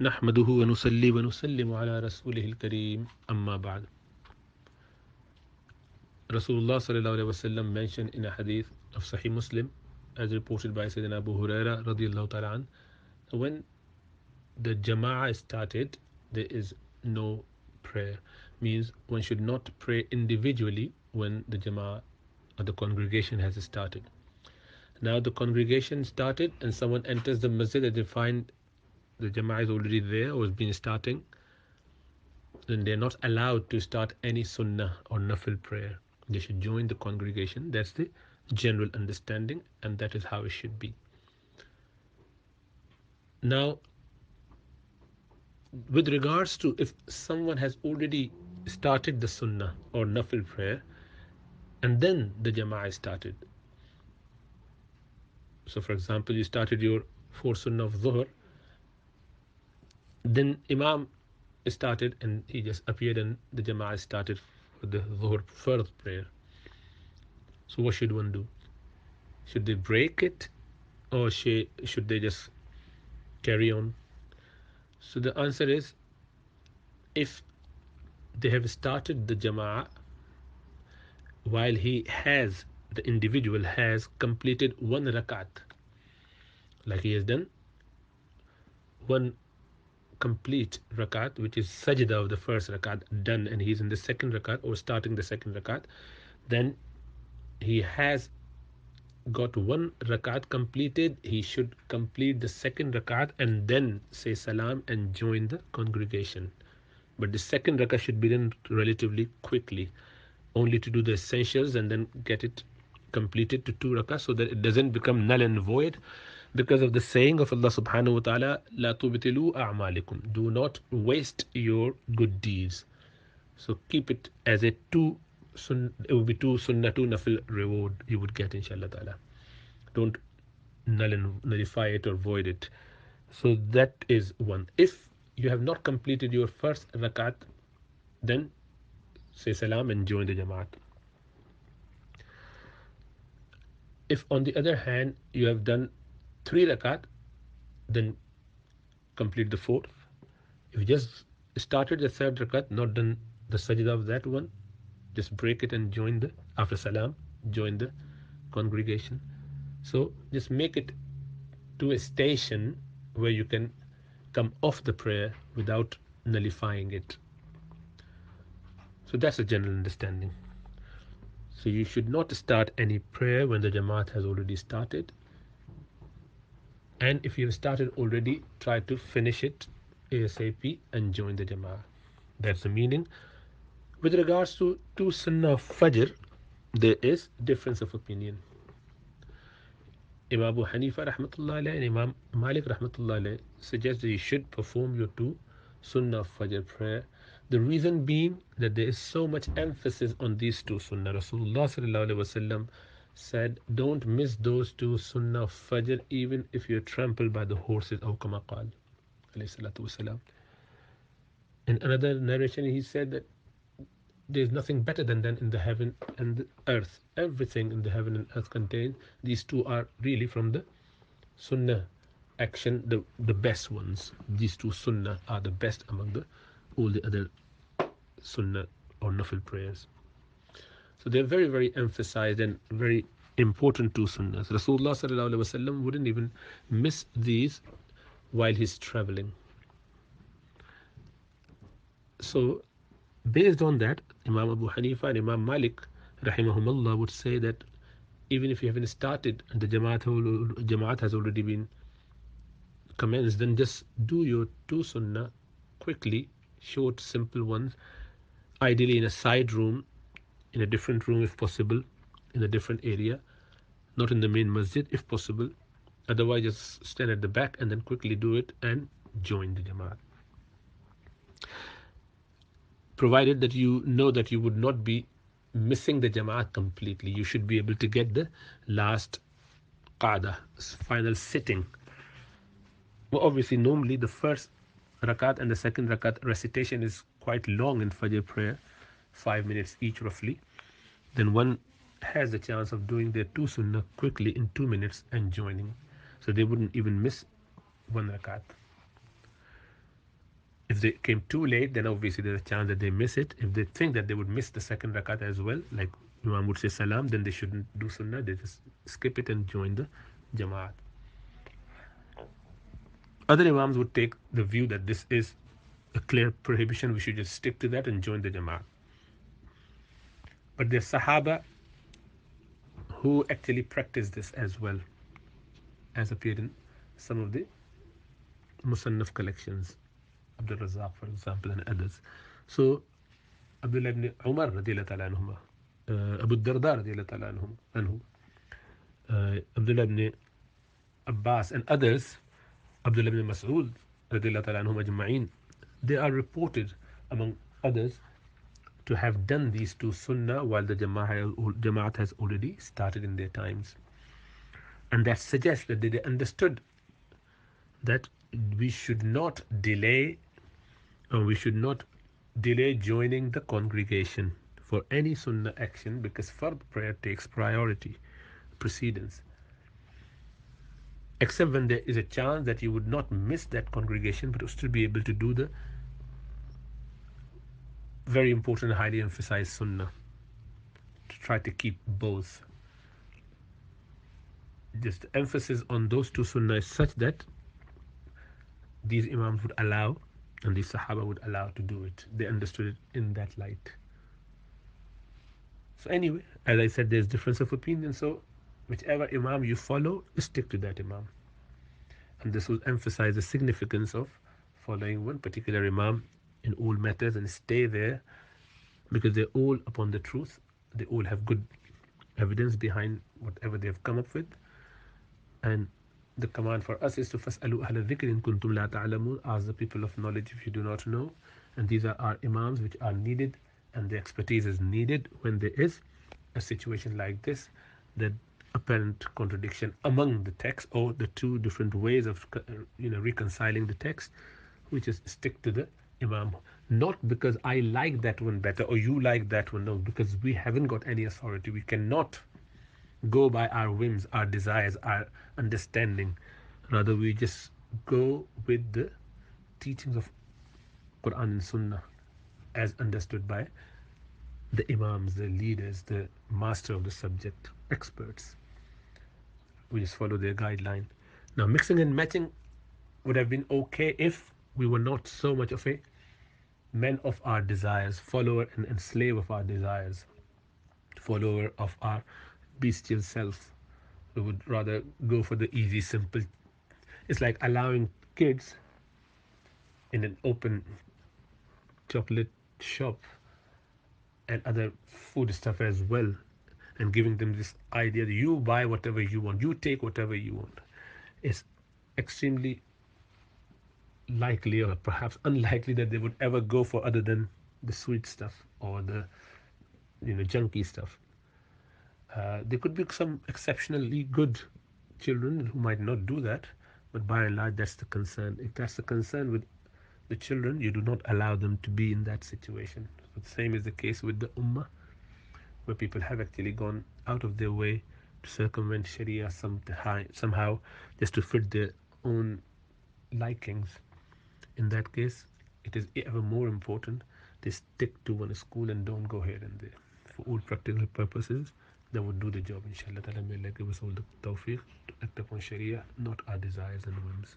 نحمده ونصلي ونسلم على رسوله الكريم أما بعد. Rasulullah sallallahu alaihi wasallam mentioned in a hadith of Sahih Muslim, as reported by Sayyidina Abu Huraira radiyallahu ta'ala an, when the Jama'ah started, there is no prayer. Means one should not pray individually when the Jama'ah or the congregation has started. Now the congregation started and someone enters the masjid and they find the Jama'ah is already there or has been starting, then they're not allowed to start any sunnah or nafil prayer. They should join the congregation. That's the general understanding, and that is how it should be. Now, with regards to if someone has already started the sunnah or nafil prayer, and then the jama'ah started. So, for example, you started your four sunnah of dhuhr, then Imam started and he just appeared, and the jama'ah started for the dhuhr fard prayer. So, what should one do? Should they break it, or should they just carry on? So the answer is, if they have started the jama'ah while the individual has completed one rakat, like he has done one complete rakat, which is sajda of the first rakat done, and he's in the second rakat or starting the second rakat, then he has got one rakat completed. He should complete the second rakat and then say salam and join the congregation. But the second rakah should be done relatively quickly, only to do the essentials and then get it completed to two rakah, so that it doesn't become null and void, because of the saying of Allah subhanahu wa ta'ala, La tubtilu a'malikum, do not waste your good deeds. So keep it as a it will be two sunnatu nafil reward you would get, inshallah ta'ala. Don't nullify it or void it. So that is one. If you have not completed your first rakat, then say salam and join the jamaat. If on the other hand you have done three rakat, then complete the fourth. If you just started the third rakat, not done the sajda of that one, just break it and join the, after salam, join the congregation. So just make it to a station where you can come off the prayer without nullifying it. So that's a general understanding. So you should not start any prayer when the Jamaat has already started. And if you have started already, try to finish it ASAP and join the Jamaat. That's the meaning. With regards to two Sunnah of Fajr, there is difference of opinion. Imam Abu Hanifa rahmatullah alayhi and Imam Malik rahmatullah alayhi suggest that you should perform your two Sunnah of Fajr prayer. The reason being that there is so much emphasis on these two Sunnah. Rasulullah sallallahu alaihi wasallam said, don't miss those two Sunnah of Fajr even if you're trampled by the horses. Aw kama qal alayhi salatu wasalam. In another narration he said that there is nothing better than them in the heaven and the earth. Everything in the heaven and earth contained. These two are really from the Sunnah action, the best ones. These two Sunnah are the best among all the other Sunnah or Nafil prayers. So they're very, very emphasized and very important two Sunnahs. Rasulullah sallallahu alaihi wasallam wouldn't even miss these while he's traveling. So based on that, Imam Abu Hanifa and Imam Malik rahimahumullah would say that even if you haven't started and the Jamaat has already been commenced, then just do your two Sunnah quickly, short, simple ones, ideally in a side room, in a different room if possible, in a different area, not in the main masjid if possible. Otherwise, just stand at the back and then quickly do it and join the Jamaat. Provided that you know that you would not be missing the Jamaat completely, you should be able to get the last qada, final sitting. Well, obviously, normally the first rakat and the second rakat recitation is quite long in Fajr prayer, 5 minutes each roughly. Then one has the chance of doing their two sunnah quickly in 2 minutes and joining. So they wouldn't even miss one rakat. they came too late, then obviously there's a chance that they miss it. If they think that they would miss the second rakat as well, like Imam would say salam, then they shouldn't do sunnah. They just skip it and join the Jamaat. Other Imams would take the view that this is a clear prohibition. We should just stick to that and join the Jamaat. But there's Sahaba who actually practiced this as well, as appeared in some of the Musannaf collections, Abdul Razak, for example, and others. So Abdullah ibn Umar radiallahu ta'ala anhuma, Abu Darda radiallahu ta'ala anhu, Abdullah ibn Abbas and others, Abdullah ibn Mas'ud radiallahu ta'ala anhum ajma'in, they are reported among others to have done these two sunnah while the Jamaat has already started in their times. And that suggests that they understood that we should not delay, or we should not delay joining the congregation for any sunnah action, because fard prayer takes priority, precedence. Except when there is a chance that you would not miss that congregation, but still be able to do the very important, highly emphasized sunnah. To try to keep both. Just the emphasis on those two sunnah is such that these Imams would allow, and these Sahaba would allow to do it. They understood it in that light. So anyway, as I said, there's difference of opinion. So whichever Imam you follow, stick to that Imam. And this will emphasize the significance of following one particular Imam in all matters and stay there, because they're all upon the truth. They all have good evidence behind whatever they've come up with. And the command for us is to فَاسْأَلُوا أَهْلَ الذِّكْرِ إِن كُنتُمْ لَا تَعْلَمُونَ. Ask the people of knowledge if you do not know. And these are our Imams which are needed, and the expertise is needed when there is a situation like this, that apparent contradiction among the text, or the two different ways of reconciling the text. We just stick to the Imam, not because I like that one better or you like that one. No, because we haven't got any authority. We cannot go by our whims, our desires, our understanding. Rather, we just go with the teachings of Quran and Sunnah as understood by the Imams, the leaders, the master of the subject, experts. We just follow their guideline. Now, mixing and matching would have been okay if we were not so much of a men of our desires, follower and slave of our desires, follower of our bestial self. We would rather go for the easy, simple. It's like allowing kids in an open chocolate shop and other food stuff as well, and giving them this idea that you buy whatever you want, you take whatever you want. It's extremely likely, or perhaps unlikely, that they would ever go for other than the sweet stuff or the junky stuff. There could be some exceptionally good children who might not do that, but by and large, that's the concern. If that's the concern with the children, you do not allow them to be in that situation. So the same is the case with the Ummah, where people have actually gone out of their way to circumvent Sharia somehow, just to fit their own likings. In that case, it is ever more important they stick to one school and don't go here and there. For all practical purposes, that would do the job, inshallah. Ta'ala, may Allah give us all the tawfiq to act upon Sharia, not our desires and whims.